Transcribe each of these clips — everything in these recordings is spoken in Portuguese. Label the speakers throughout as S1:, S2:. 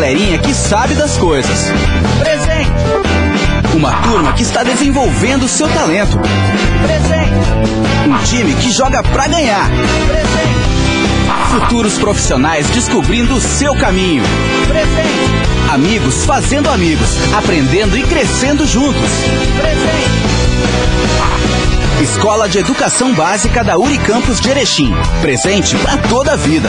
S1: galerinha que sabe das coisas. Presente. Uma turma que está desenvolvendo seu talento. Presente. Um time que joga pra ganhar. Presente. Futuros profissionais descobrindo o seu caminho. Presente. Amigos fazendo amigos, aprendendo e crescendo juntos. Presente. Escola de Educação Básica da Unicampus de Erechim. Presente para toda a vida.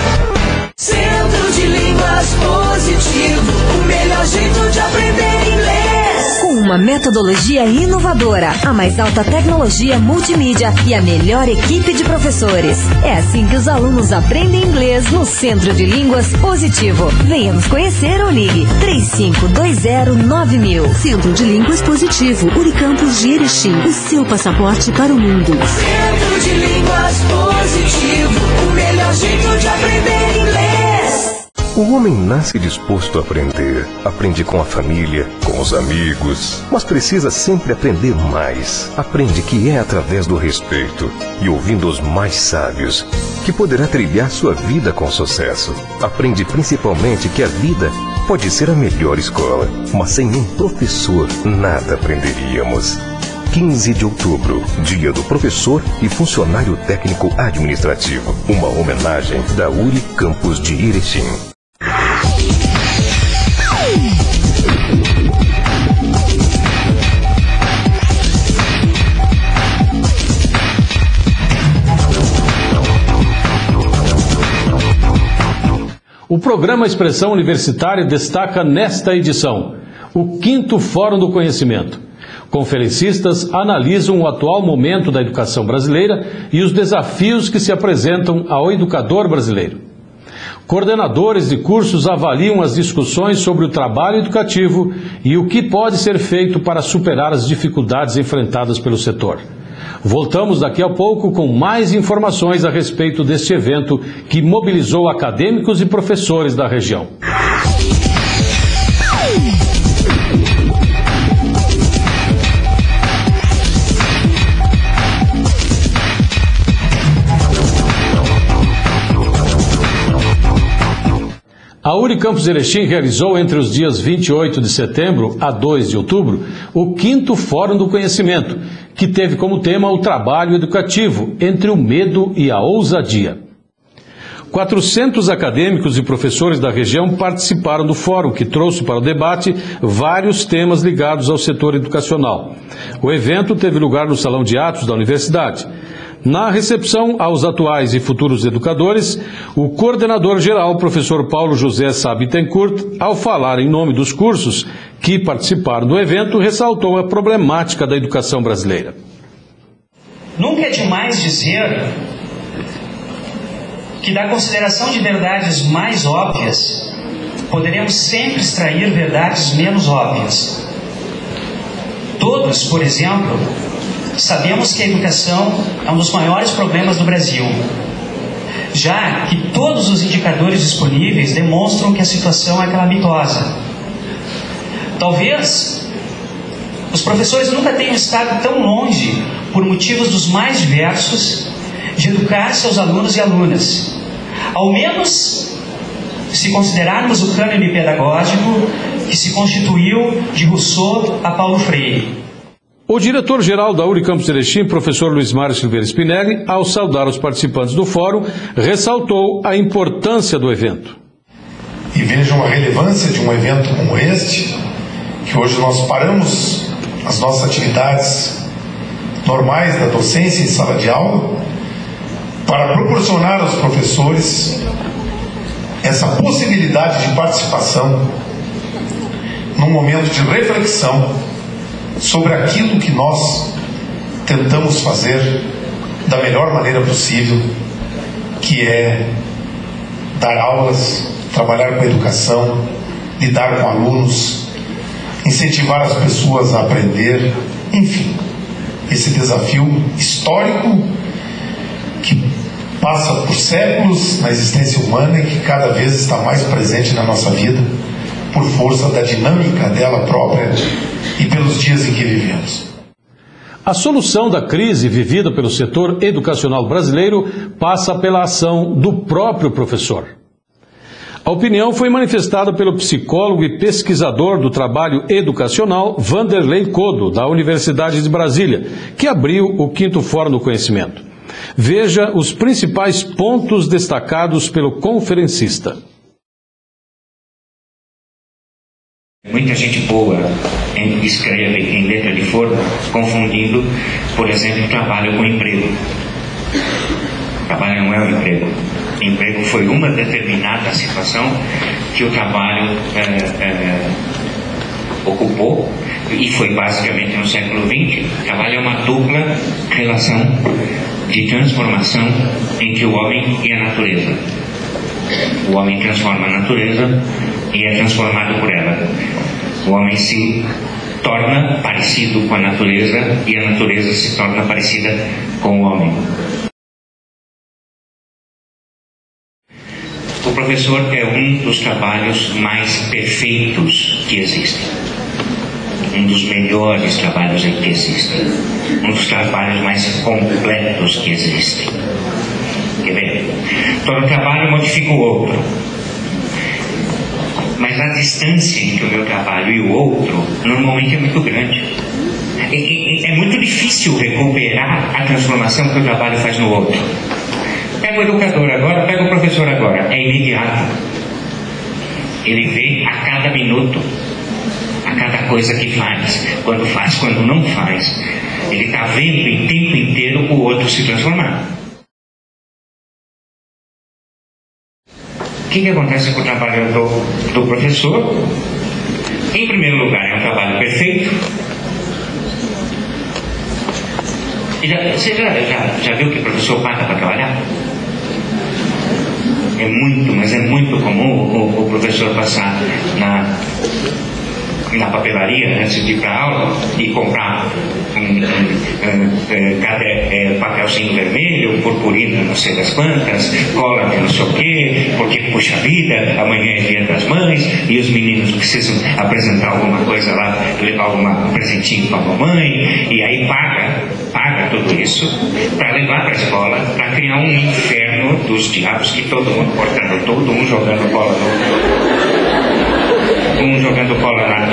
S2: Centro de Línguas Positivo, o melhor jeito de aprender inglês.
S3: Com uma metodologia inovadora, a mais alta tecnologia multimídia e a melhor equipe de professores. É assim que os alunos aprendem inglês no Centro de Línguas Positivo. Venha nos conhecer ou ligue 35209000. Centro de Línguas Positivo, Unicampus de Erechim. O seu passaporte para o mundo.
S2: Centro de Línguas Positivo, o melhor jeito de aprender inglês.
S4: O homem nasce disposto a aprender. Aprende com a família, com os amigos, mas precisa sempre aprender mais. Aprende que é através do respeito e ouvindo os mais sábios que poderá trilhar sua vida com sucesso. Aprende principalmente que a vida pode ser a melhor escola, mas sem um professor nada aprenderíamos. 15 de outubro, Dia do Professor e Funcionário Técnico Administrativo. Uma homenagem da Unicampus de Erechim.
S5: O programa Expressão Universitária destaca nesta edição o 5º Fórum do Conhecimento. Conferencistas analisam o atual momento da educação brasileira e os desafios que se apresentam ao educador brasileiro. Coordenadores de cursos avaliam as discussões sobre o trabalho educativo e o que pode ser feito para superar as dificuldades enfrentadas pelo setor. Voltamos daqui a pouco com mais informações a respeito deste evento que mobilizou acadêmicos e professores da região. A Unicampus Erechim realizou entre os dias 28 de setembro a 2 de outubro o 5º Fórum do Conhecimento, que teve como tema o trabalho educativo entre o medo e a ousadia. 400 acadêmicos e professores da região participaram do fórum, que trouxe para o debate vários temas ligados ao setor educacional. O evento teve lugar no Salão de Atos da Universidade. Na recepção aos atuais e futuros educadores, o coordenador-geral, professor Paulo José Sá Bittencourt, ao falar em nome dos cursos que participaram do evento, ressaltou a problemática da educação brasileira.
S6: Nunca é demais dizer que da consideração de verdades mais óbvias, poderemos sempre extrair verdades menos óbvias. Todos, por exemplo, sabemos que a educação é um dos maiores problemas do Brasil, já que todos os indicadores disponíveis demonstram que a situação é calamitosa. Talvez os professores nunca tenham estado tão longe, por motivos dos mais diversos, de educar seus alunos e alunas. Ao menos, se considerarmos o cânone pedagógico que se constituiu de Rousseau a Paulo Freire.
S5: O diretor-geral da Unicampus Erechim, professor Luiz Mário Silveira Spinelli, ao saudar os participantes do fórum, ressaltou a importância do evento.
S7: E vejam a relevância de um evento como este, que hoje nós paramos as nossas atividades normais da docência em sala de aula para proporcionar aos professores essa possibilidade de participação num momento de reflexão sobre aquilo que nós tentamos fazer da melhor maneira possível, que é dar aulas, trabalhar com a educação, lidar com alunos, incentivar as pessoas a aprender, enfim, esse desafio histórico que passa por séculos na existência humana e que cada vez está mais presente na nossa vida por força da dinâmica dela própria e pelos dias em que vivemos.
S5: A solução da crise vivida pelo setor educacional brasileiro passa pela ação do próprio professor. A opinião foi manifestada pelo psicólogo e pesquisador do trabalho educacional Vanderlei Codo, da Universidade de Brasília, que abriu o 5º Fórum do Conhecimento. Veja os principais pontos destacados pelo conferencista.
S8: Muita gente boa escreve em letra de forma, confundindo, por exemplo, trabalho com emprego. Trabalho não é um emprego. Emprego foi uma determinada situação que o trabalho ocupou, e foi basicamente no século XX. O trabalho é uma dupla relação de transformação entre o homem e a natureza. O homem transforma a natureza e é transformado por ela. O homem se torna parecido com a natureza e a natureza se torna parecida com o homem. O professor é um dos trabalhos mais perfeitos que existem. Um dos melhores trabalhos que existem. Um dos trabalhos mais completos que existem. Quer ver? Todo trabalho modifica o outro. Mas a distância entre o meu trabalho e o outro normalmente é muito grande. É muito difícil recuperar a transformação que o trabalho faz no outro. Pega o educador agora, pega o professor agora. É imediato. Ele vê a cada minuto, a cada coisa que faz, quando não faz. Ele está vendo em tempo inteiro o outro se transformar. O que acontece com o trabalho do professor? Em primeiro lugar, é um trabalho perfeito. Você já viu que o professor paga para trabalhar? Mas é muito comum o professor passar na papelaria antes de ir para a aula e comprar papelzinho vermelho, purpurina não sei das quantas, cola de não sei o quê, porque, puxa vida, amanhã é dia das mães e os meninos precisam apresentar alguma coisa lá, levar um presentinho para a mamãe, e aí paga tudo isso para levar para a escola, para criar um inferno dos diabos, que todo mundo cortando tudo, um jogando bola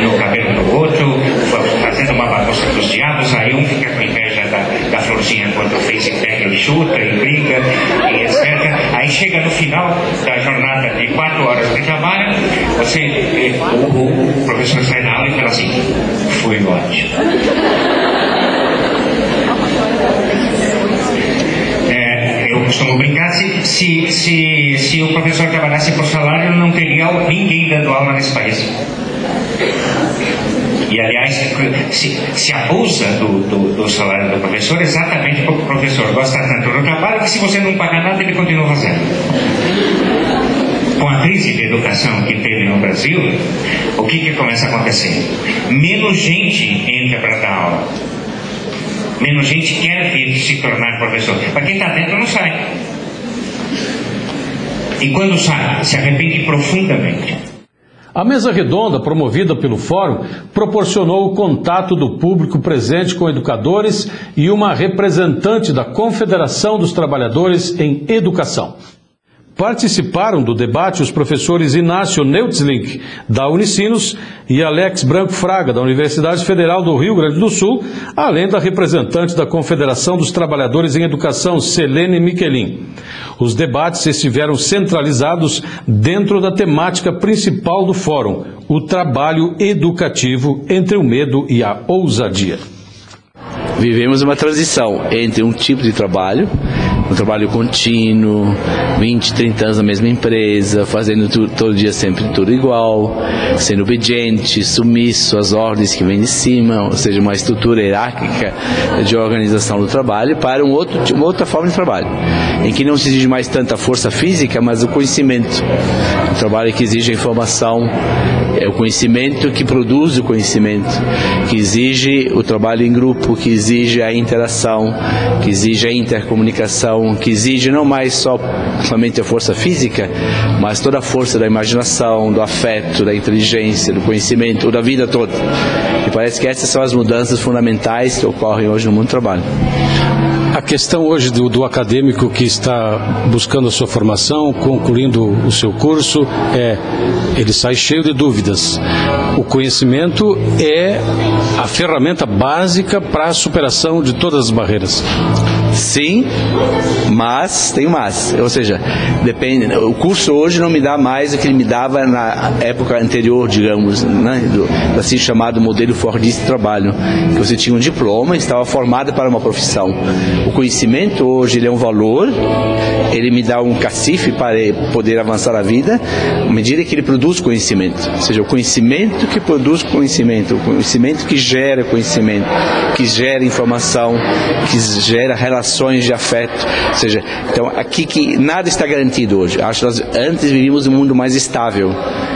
S8: no cabelo do outro, fazendo uma bagunça dos diabos. Aí um fica com inveja da florzinha quando fez e pega e chuta e briga e etc. Aí chega no final da jornada de 4 horas de trabalho, o professor sai da aula e fala assim: foi ótimo. Eu costumo brincar, se o professor trabalhasse por salário, não teria ninguém dando aula nesse país. E, aliás, se abusa do salário do professor exatamente porque o professor gosta tanto do trabalho que, se você não pagar nada, ele continua fazendo. Com a crise de educação que teve no Brasil, o que começa a acontecer? Menos gente entra para dar aula. Menos gente quer vir se tornar professor. Para quem está dentro não sai. E quando sai, se arrepende profundamente.
S5: A mesa redonda, promovida pelo Fórum, proporcionou o contato do público presente com educadores e uma representante da Confederação dos Trabalhadores em Educação. Participaram do debate os professores Inácio Neutzlink, da Unicinos, e Alex Branco Fraga, da Universidade Federal do Rio Grande do Sul, além da representante da Confederação dos Trabalhadores em Educação, Selene Miquelin. Os debates estiveram centralizados dentro da temática principal do Fórum, o trabalho educativo entre o medo e a ousadia.
S9: Vivemos uma transição entre um tipo de trabalho, um trabalho contínuo, 20, 30 anos na mesma empresa, fazendo todo dia sempre tudo igual, sendo obediente, submisso às ordens que vêm de cima, ou seja, uma estrutura hierárquica de organização do trabalho, para uma outra forma de trabalho, em que não se exige mais tanta força física, mas o conhecimento. Um trabalho que exige a informação, é o conhecimento que produz o conhecimento, que exige o trabalho em grupo, que exige a interação, que exige a intercomunicação, que exige não mais somente a força física, mas toda a força da imaginação, do afeto, da inteligência, do conhecimento, da vida toda. E parece que essas são as mudanças fundamentais que ocorrem hoje no mundo do trabalho.
S5: A A questão hoje do acadêmico que está buscando a sua formação, concluindo o seu curso, ele sai cheio de dúvidas. O conhecimento é a ferramenta básica para a superação de todas as barreiras.
S9: Sim, mas tem mais. Ou seja, depende. O curso hoje não me dá mais o que ele me dava na época anterior, digamos, né, do assim chamado modelo fordista de trabalho, que você tinha um diploma e estava formado para uma profissão. O conhecimento hoje ele é um valor, ele me dá um cacife para poder avançar na vida, à medida que ele produz conhecimento. Ou seja, o conhecimento que produz conhecimento, o conhecimento que gera conhecimento, que gera informação, que gera relações de afeto. Ou seja, então aqui que nada está garantido hoje. Acho que nós antes vivíamos um mundo mais estável,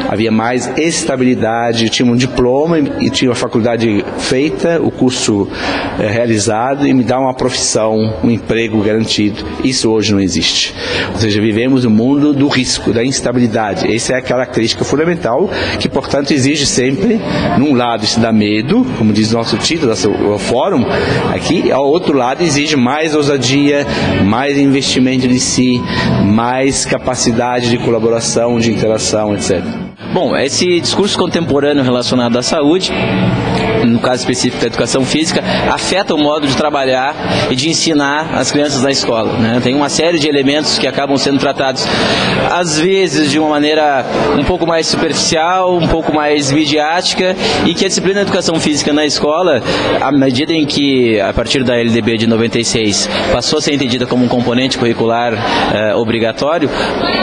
S9: havia mais estabilidade, tinha um diploma e tinha a faculdade feita, o curso realizado e me dá uma profissão, um emprego garantido. Isso hoje não existe. Ou seja, vivemos um mundo do risco, da instabilidade. Essa é a característica fundamental que, portanto, exige sempre, num lado isso dá medo, como diz nosso título, o fórum, aqui, ao outro lado exige mais ousadia, mais investimento de si, mais capacidade de colaboração, de interação, etc.
S10: Bom, esse discurso contemporâneo relacionado à saúde, no caso específico da educação física, afeta o modo de trabalhar e de ensinar as crianças na escola, né? Tem uma série de elementos que acabam sendo tratados, às vezes, de uma maneira um pouco mais superficial, um pouco mais midiática, e que a disciplina de educação física na escola, à medida em que, a partir da LDB de 96, passou a ser entendida como um componente curricular obrigatório,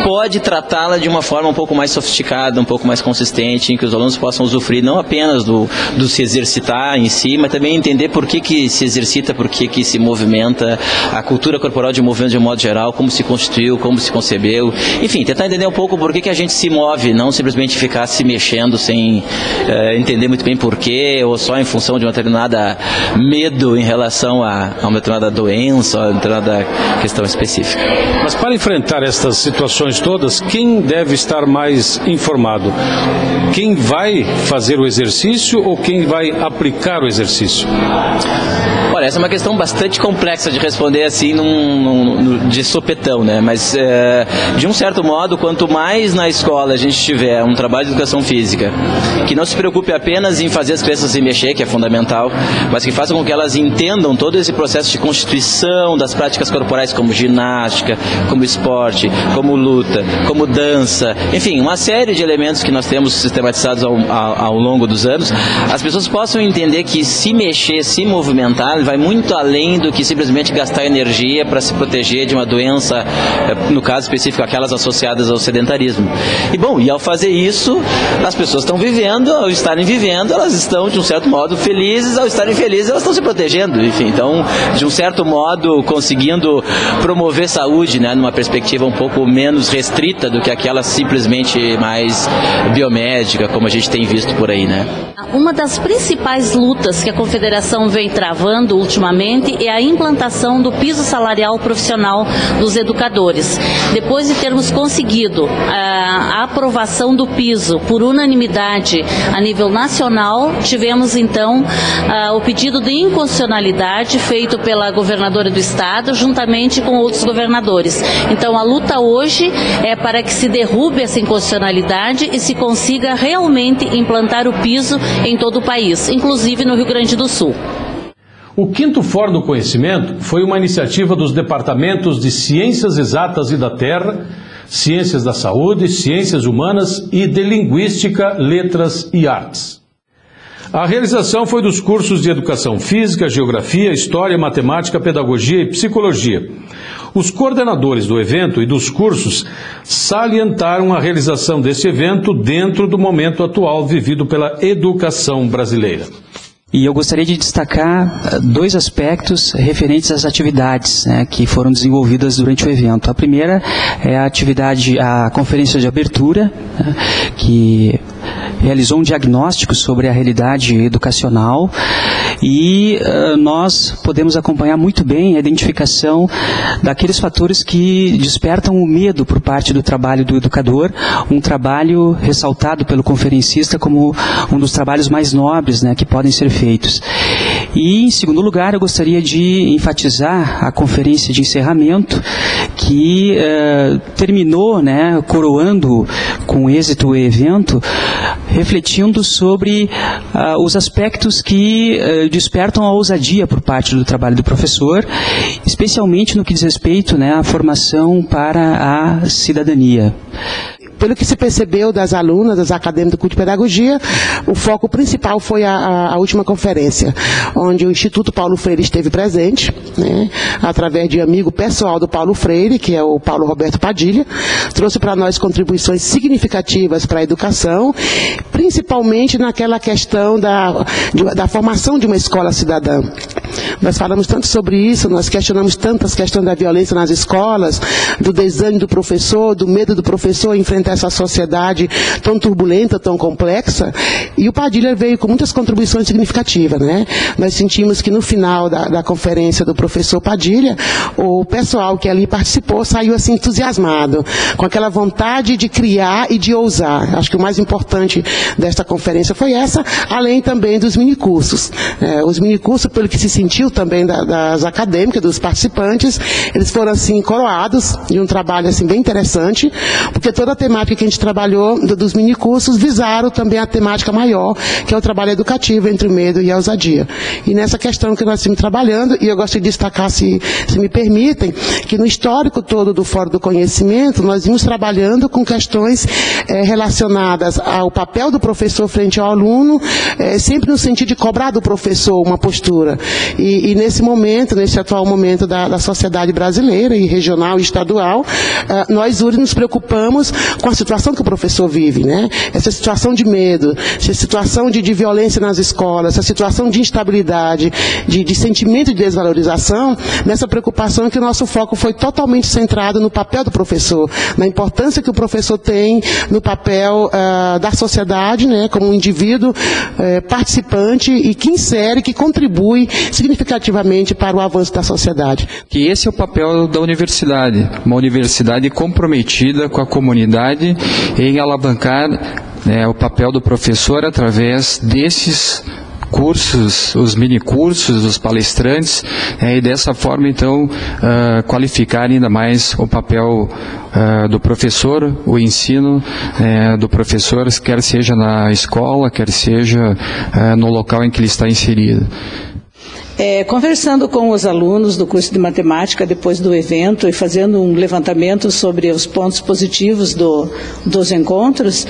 S10: pode tratá-la de uma forma um pouco mais sofisticada, um pouco mais consistente, em que os alunos possam usufruir não apenas do se exercitar em si, mas também entender por que se exercita, por que se movimenta, a cultura corporal de movimento de um modo geral, como se constituiu, como se concebeu, enfim, tentar entender um pouco por que a gente se move, não simplesmente ficar se mexendo sem entender muito bem por quê, ou só em função de uma determinada medo em relação a uma determinada doença, ou a uma determinada questão específica.
S5: Mas para enfrentar estas situações todas, quem deve estar mais informado? Quem vai fazer o exercício ou quem vai aplicar o exercício?
S10: Olha, essa é uma questão bastante complexa de responder assim de sopetão, né? Mas de um certo modo, quanto mais na escola a gente tiver um trabalho de educação física que não se preocupe apenas em fazer as crianças se mexer, que é fundamental, mas que faça com que elas entendam todo esse processo de constituição das práticas corporais, como ginástica, como esporte, como luta, como dança, enfim, uma série de elementos que nós temos sistematizados ao longo dos anos, as pessoas possam entender que se mexer, se movimentar, vai muito além do que simplesmente gastar energia para se proteger de uma doença, no caso específico, aquelas associadas ao sedentarismo. E ao fazer isso, as pessoas estão vivendo, ao estarem vivendo, elas estão, de um certo modo, felizes, ao estarem felizes, elas estão se protegendo, enfim, então, de um certo modo, conseguindo promover saúde, né, numa perspectiva um pouco menos restrita do que aquela simplesmente mais biomédica, como a gente tem visto por aí, né?
S11: Uma das principais lutas que a Confederação vem travando ultimamente é a implantação do piso salarial profissional dos educadores. Depois de termos conseguido a aprovação do piso por unanimidade a nível nacional, tivemos então o pedido de inconstitucionalidade feito pela governadora do estado, juntamente com outros governadores. Então a luta hoje é para que se derrube essa inconstitucionalidade e se consiga realmente implantar o piso em todo o país, inclusive no Rio Grande do Sul.
S5: O 5º Fórum do Conhecimento foi uma iniciativa dos departamentos de Ciências Exatas e da Terra, Ciências da Saúde, Ciências Humanas e de Linguística, Letras e Artes. A realização foi dos cursos de Educação Física, Geografia, História, Matemática, Pedagogia e Psicologia. Os coordenadores do evento e dos cursos salientaram a realização desse evento dentro do momento atual vivido pela educação brasileira.
S12: E eu gostaria de destacar 2 aspectos referentes às atividades, né, que foram desenvolvidas durante o evento. A primeira é a conferência de abertura, né, que realizou um diagnóstico sobre a realidade educacional e nós podemos acompanhar muito bem a identificação daqueles fatores que despertam o medo por parte do trabalho do educador, um trabalho ressaltado pelo conferencista como um dos trabalhos mais nobres, né, que podem ser feitos. E, em segundo lugar, eu gostaria de enfatizar a conferência de encerramento que terminou, né, coroando com êxito o evento, refletindo sobre os aspectos que despertam a ousadia por parte do trabalho do professor, especialmente no que diz respeito, né, à formação para a cidadania.
S13: Pelo que se percebeu das alunas, das acadêmicas do curso de pedagogia, o foco principal foi a última conferência, onde o Instituto Paulo Freire esteve presente, né, através de amigo pessoal do Paulo Freire, que é o Paulo Roberto Padilha, trouxe para nós contribuições significativas para a educação, principalmente naquela questão da formação de uma escola cidadã. Nós falamos tanto sobre isso, nós questionamos tanto as questões da violência nas escolas, do desânimo do professor, do medo do professor enfrentar essa sociedade tão turbulenta, tão complexa, e o Padilha veio com muitas contribuições significativas, né? Nós sentimos que no final da conferência do professor Padilha, o pessoal que ali participou saiu assim entusiasmado, com aquela vontade de criar e de ousar. Acho que o mais importante desta conferência foi essa, além também dos minicursos. Os minicursos, pelo que se sentiu também das acadêmicas, dos participantes, eles foram assim coroados de um trabalho assim bem interessante, porque toda a temática que a gente trabalhou dos minicursos visaram também a temática maior, que é o trabalho educativo entre o medo e a ousadia. E nessa questão que nós estamos trabalhando, e eu gosto de destacar, se me permitem, que no histórico todo do Fórum do Conhecimento, nós vimos trabalhando com questões relacionadas ao papel do professor frente ao aluno, sempre no sentido de cobrar do professor uma postura. E nesse momento, nesse atual momento da sociedade brasileira, e regional e estadual, nós nos preocupamos com a situação que o professor vive, né? Essa situação de medo, essa situação de violência nas escolas, essa situação de instabilidade, de sentimento de desvalorização, nessa preocupação que o nosso foco foi totalmente centrado no papel do professor, na importância que o professor tem no papel da sociedade, né, como um indivíduo participante e que insere, que contribui significativamente para o avanço da sociedade.
S14: Que esse é o papel da universidade, uma universidade comprometida com a comunidade em alavancar, né, o papel do professor através desses cursos, os minicursos, os palestrantes, e dessa forma, então, qualificar ainda mais o papel do professor, o ensino do professor, quer seja na escola, quer seja no local em que ele está inserido.
S15: Conversando com os alunos do curso de matemática depois do evento e fazendo um levantamento sobre os pontos positivos dos encontros,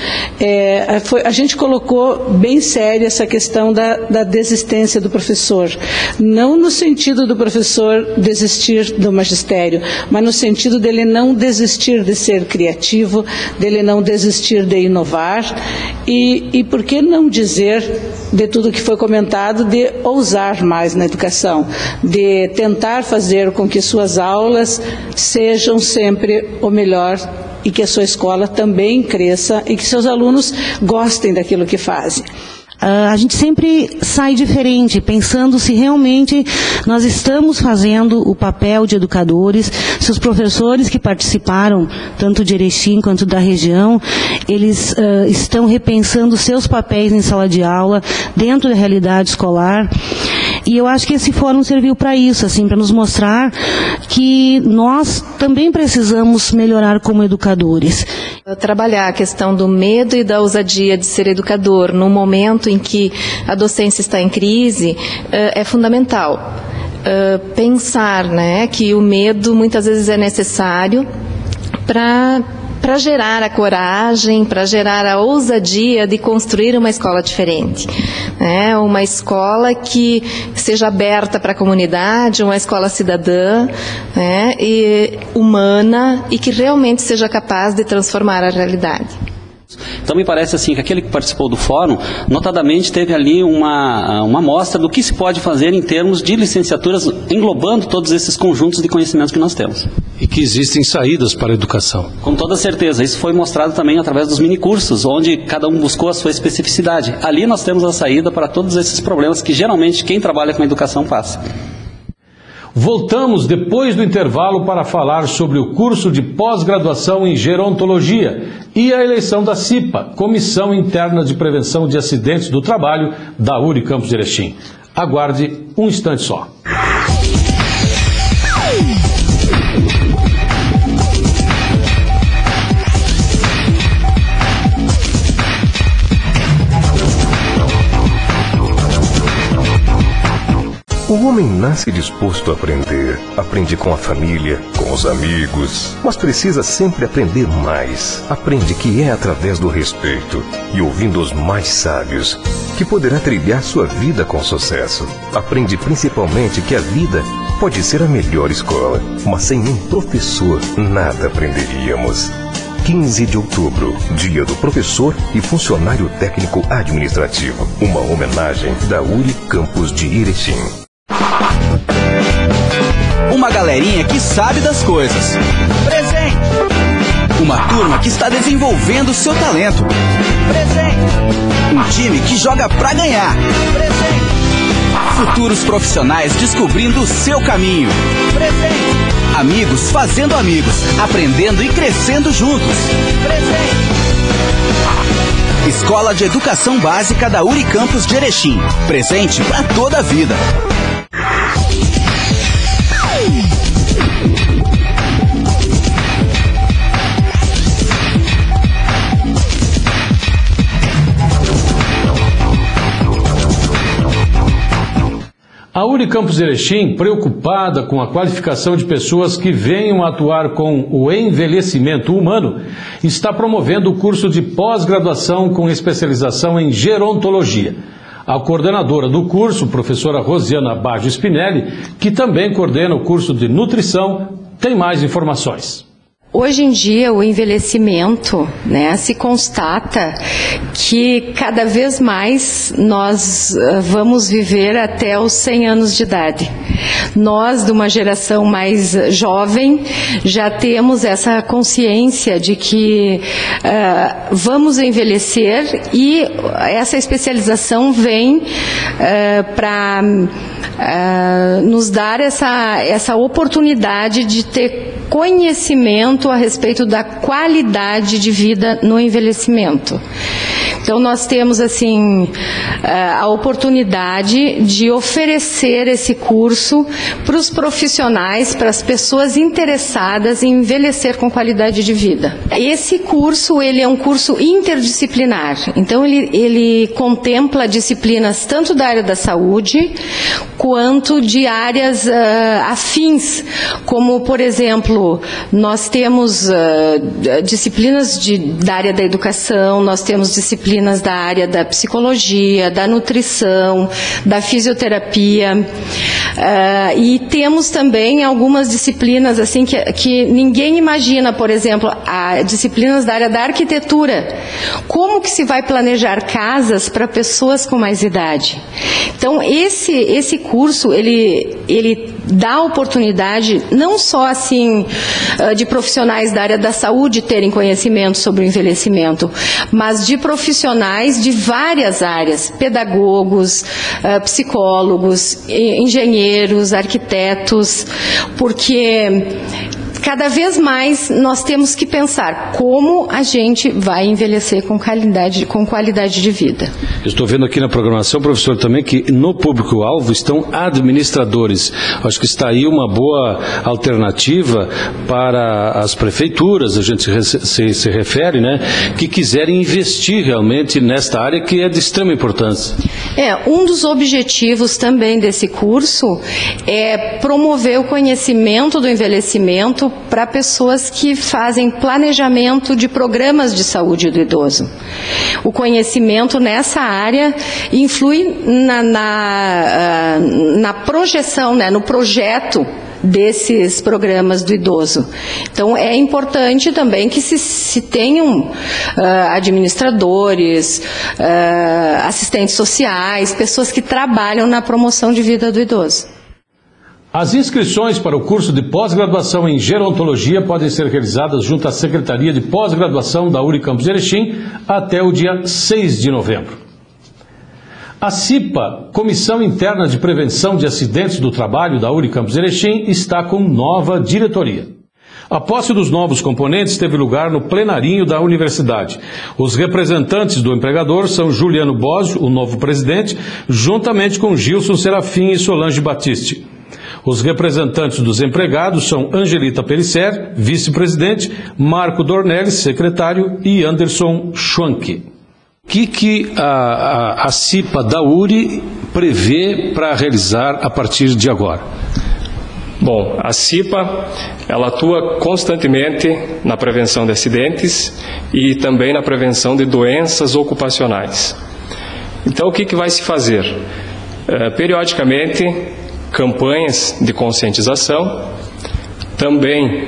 S15: a gente colocou bem séria essa questão da desistência do professor. Não no sentido do professor desistir do magistério, mas no sentido dele não desistir de ser criativo, dele não desistir de inovar e por que não dizer, de tudo que foi comentado, de ousar mais na educação, de tentar fazer com que suas aulas sejam sempre o melhor e que a sua escola também cresça e que seus alunos gostem daquilo que fazem.
S16: A gente sempre sai diferente, pensando se realmente nós estamos fazendo o papel de educadores, se os professores que participaram, tanto de Erechim quanto da região, eles estão repensando seus papéis em sala de aula, dentro da realidade escolar. E eu acho que esse fórum serviu para isso, assim, para nos mostrar que nós também precisamos melhorar como educadores.
S17: Trabalhar a questão do medo e da ousadia de ser educador num momento em que a docência está em crise é fundamental. Pensar, né, que o medo muitas vezes é necessário para gerar a coragem, para gerar a ousadia de construir uma escola diferente. Uma escola que seja aberta para a comunidade, uma escola cidadã, e humana e que realmente seja capaz de transformar a realidade.
S18: Então me parece assim que aquele que participou do fórum, notadamente teve ali uma amostra do que se pode fazer em termos de licenciaturas, englobando todos esses conjuntos de conhecimentos que nós temos.
S5: E que existem saídas para a educação.
S18: Com toda certeza, isso foi mostrado também através dos minicursos, onde cada um buscou a sua especificidade. Ali nós temos a saída para todos esses problemas que geralmente quem trabalha com educação passa.
S5: Voltamos depois do intervalo para falar sobre o curso de pós-graduação em gerontologia e a eleição da CIPA, Comissão Interna de Prevenção de Acidentes do Trabalho da Unicampus de Erechim. Aguarde um instante só.
S4: O homem nasce disposto a aprender. Aprende com a família, com os amigos, mas precisa sempre aprender mais. Aprende que é através do respeito e ouvindo os mais sábios que poderá trilhar sua vida com sucesso. Aprende principalmente que a vida pode ser a melhor escola, mas sem um professor nada aprenderíamos. 15 de outubro, Dia do Professor e Funcionário Técnico Administrativo. Uma homenagem da URI Campus de Erechim.
S1: Uma galerinha que sabe das coisas. Presente. Uma turma que está desenvolvendo seu talento. Presente. Um time que joga pra ganhar. Presente. Futuros profissionais descobrindo o seu caminho. Presente. Amigos fazendo amigos, aprendendo e crescendo juntos. Presente. Escola de Educação Básica da URI Campus de Erechim. Presente para toda a vida.
S5: A URI Campus Erechim, preocupada com a qualificação de pessoas que venham a atuar com o envelhecimento humano, está promovendo o curso de pós-graduação com especialização em gerontologia. A coordenadora do curso, professora Rosiana Baggio Spinelli, que também coordena o curso de nutrição, tem mais informações.
S19: Hoje em dia, o envelhecimento, se constata que cada vez mais nós vamos viver até os 100 anos de idade. Nós, de uma geração mais jovem, já temos essa consciência de que vamos envelhecer e essa especialização vem para nos dar essa oportunidade de ter conhecimento a respeito da qualidade de vida no envelhecimento. Então nós temos a oportunidade de oferecer esse curso para os profissionais, para as pessoas interessadas em envelhecer com qualidade de vida. Esse curso, ele é um curso interdisciplinar, então ele contempla disciplinas tanto da área da saúde quanto de áreas afins, como por exemplo, nós temos disciplinas da área da educação, nós temos disciplinas da área da psicologia, da nutrição, da fisioterapia, e temos também algumas disciplinas que ninguém imagina, por exemplo, disciplinas da área da arquitetura. Como que se vai planejar casas para pessoas com mais idade? Então, esse curso, ele dá oportunidade não só de profissionais da área da saúde terem conhecimento sobre o envelhecimento, mas de profissionais de várias áreas, pedagogos, psicólogos, engenheiros, arquitetos, porque cada vez mais nós temos que pensar como a gente vai envelhecer com qualidade de vida.
S5: Eu estou vendo aqui na programação, professor, também que no público-alvo estão administradores. Acho que está aí uma boa alternativa para as prefeituras, a gente se refere, que quiserem investir realmente nesta área que é de extrema importância.
S19: Um dos objetivos também desse curso é promover o conhecimento do envelhecimento para pessoas que fazem planejamento de programas de saúde do idoso. O conhecimento nessa área influi na projeção, no projeto desses programas do idoso. Então, é importante também que se tenham administradores, assistentes sociais, pessoas que trabalham na promoção de vida do idoso.
S5: As inscrições para o curso de pós-graduação em gerontologia podem ser realizadas junto à Secretaria de Pós-Graduação da URI Campus Erechim até o dia 6 de novembro. A CIPA, Comissão Interna de Prevenção de Acidentes do Trabalho da URI Campus Erechim, está com nova diretoria. A posse dos novos componentes teve lugar no plenarinho da universidade. Os representantes do empregador são Juliano Bósio, o novo presidente, juntamente com Gilson Serafim e Solange Batiste. Os representantes dos empregados são Angelita Perisser, vice-presidente, Marco Dornelles, secretário, e Anderson Schwanke. O que a CIPA da URI prevê para realizar a partir de agora?
S20: Bom, a CIPA, ela atua constantemente na prevenção de acidentes e também na prevenção de doenças ocupacionais. Então, o que vai se fazer? Periodicamente, campanhas de conscientização. Também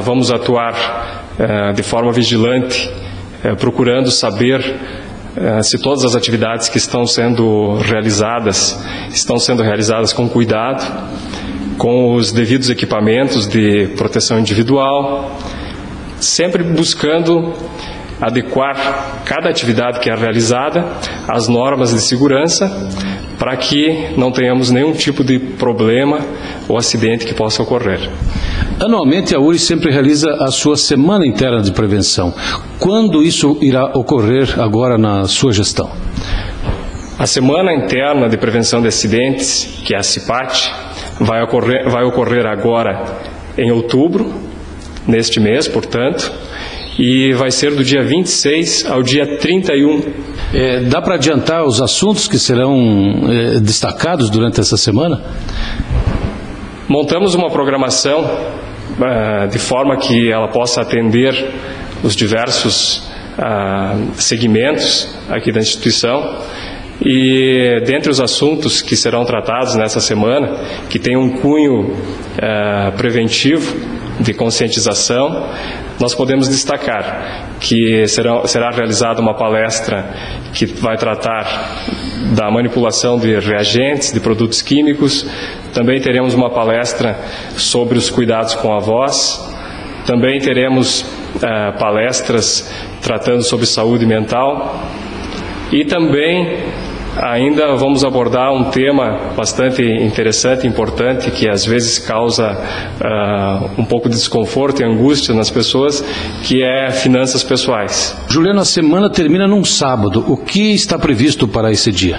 S20: vamos atuar de forma vigilante, procurando saber se todas as atividades que estão sendo realizadas com cuidado, com os devidos equipamentos de proteção individual, sempre buscando adequar cada atividade que é realizada às normas de segurança, para que não tenhamos nenhum tipo de problema ou acidente que possa ocorrer.
S5: Anualmente, a URI sempre realiza a sua Semana Interna de Prevenção. Quando isso irá ocorrer agora na sua gestão?
S20: A Semana Interna de Prevenção de Acidentes, que é a CIPAT, vai ocorrer agora em outubro, neste mês, portanto, e vai ser do dia 26 ao dia 31.
S5: Dá para adiantar os assuntos que serão destacados durante essa semana?
S20: Montamos uma programação de forma que ela possa atender os diversos segmentos aqui da instituição. E dentre os assuntos que serão tratados nessa semana, que tem um cunho preventivo de conscientização, nós podemos destacar que será realizada uma palestra que vai tratar da manipulação de reagentes, de produtos químicos. Também teremos uma palestra sobre os cuidados com a voz. Também teremos palestras tratando sobre saúde mental. E também ainda vamos abordar um tema bastante interessante e importante, que às vezes causa um pouco de desconforto e angústia nas pessoas, que é finanças pessoais.
S5: Juliano, a semana termina num sábado. O que está previsto para esse dia?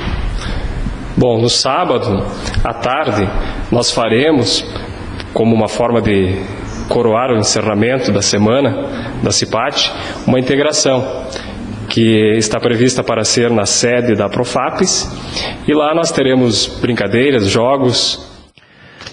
S20: Bom, no sábado, à tarde, nós faremos, como uma forma de coroar o encerramento da semana da CIPAT, uma integração, que está prevista para ser na sede da Profapes, e lá nós teremos brincadeiras, jogos.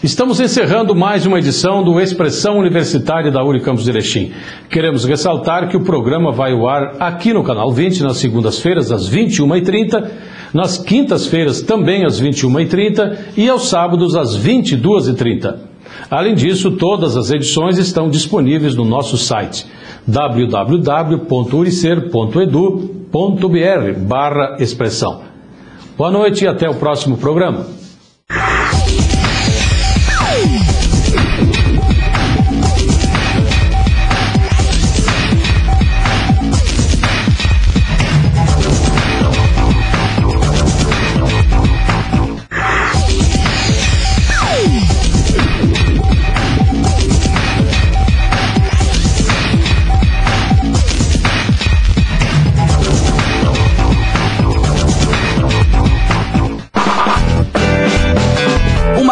S5: Estamos encerrando mais uma edição do Expressão Universitária da URI Campus Erechim. Queremos ressaltar que o programa vai ao ar aqui no Canal 20 nas segundas-feiras às 21h30, nas quintas-feiras também às 21h30 e aos sábados às 22h30. Além disso, todas as edições estão disponíveis no nosso site www.uricer.edu.br/expressão. Boa noite e até o próximo programa.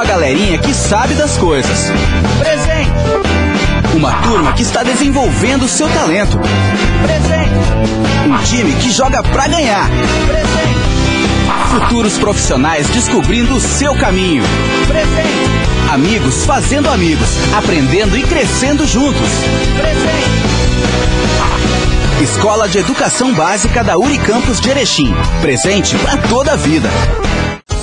S1: Galerinha que sabe das coisas. Presente. Uma turma que está desenvolvendo seu talento. Presente. Um time que joga pra ganhar. Presente. Futuros profissionais descobrindo o seu caminho. Presente. Amigos fazendo amigos, aprendendo e crescendo juntos. Presente. Escola de Educação Básica da URI Campus de Erechim. Presente para toda a vida.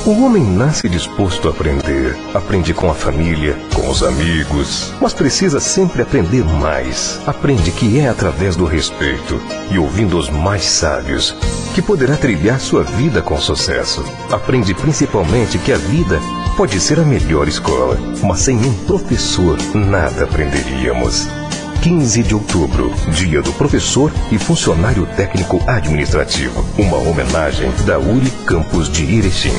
S4: O homem nasce disposto a aprender. Aprende com a família, com os amigos, mas precisa sempre aprender mais. Aprende que é através do respeito e ouvindo os mais sábios que poderá trilhar sua vida com sucesso. Aprende principalmente que a vida pode ser a melhor escola, mas sem um professor nada aprenderíamos. 15 de outubro, Dia do Professor e Funcionário Técnico Administrativo. Uma homenagem da URI Campus de Erechim.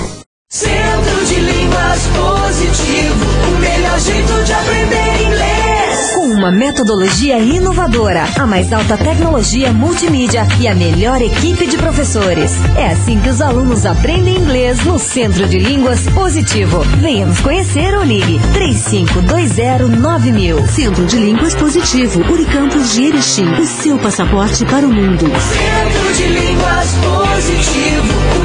S2: Centro de Línguas Positivo, o melhor jeito de aprender inglês.
S3: Com Uma metodologia inovadora, a mais alta tecnologia multimídia e a melhor equipe de professores. É assim que os alunos aprendem inglês no Centro de Línguas Positivo. Venha nos conhecer ou ligue 35209000.
S21: Centro de Línguas Positivo, Unicampus de Erechim. O seu passaporte para o mundo.
S2: Centro de Línguas Positivo.